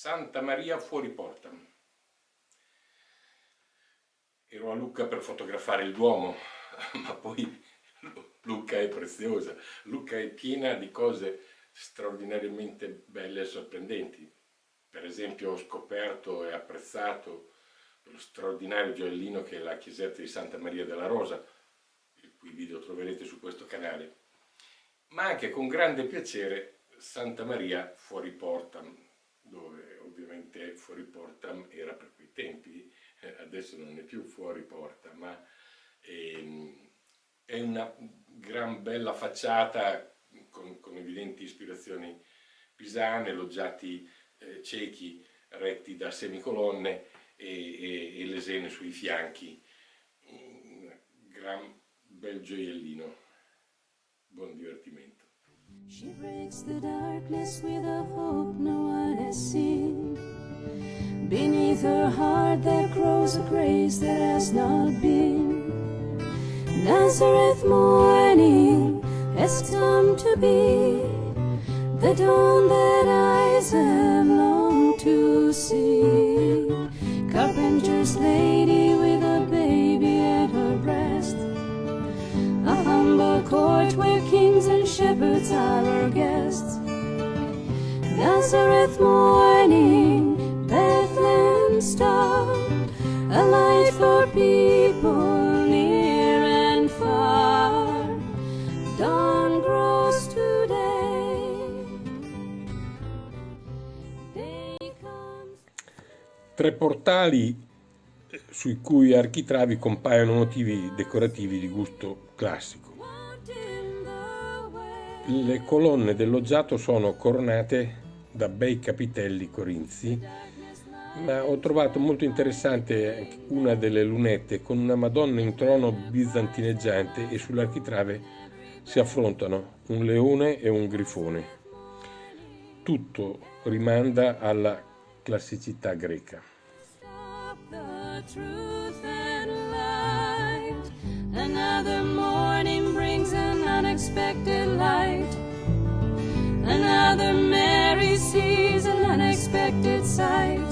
Santa Maria fuori porta. Ero a Lucca per fotografare il Duomo, ma poi Lucca è preziosa, Lucca è piena di cose straordinariamente belle e sorprendenti. Per esempio ho scoperto e apprezzato lo straordinario gioiellino che è la chiesetta di Santa Maria della Rosa, il cui video troverete su questo canale, ma anche con grande piacere Santa Maria fuori porta, dove ovviamente fuori porta era per quei tempi, adesso non è più fuori porta, ma è una gran bella facciata con evidenti ispirazioni pisane, loggiati ciechi retti da semicolonne e lesene sui fianchi. Un gran bel gioiellino. Buon divertimento. She breaks the darkness with a hope no one has seen. Beneath her heart there grows a grace that has not been. Nazareth morning has come to be, the dawn that eyes have longed to see. Carpenter's lady with a baby at her breast, a humble court where kings and shepherds are our guests. Nazareth morning, Bethlehem star, a light for people near and far. Dawn grows today. Day comes. Tre portali sui cui architravi compaiono motivi decorativi di gusto classico. Le colonne del loggiato sono coronate da bei capitelli corinzi, ma ho trovato molto interessante anche una delle lunette con una Madonna in trono bizantineggiante e sull'architrave si affrontano un leone e un grifone. Tutto rimanda alla classicità greca. Truth and light. Another morning brings an unexpected light. Another Mary sees an unexpected sight.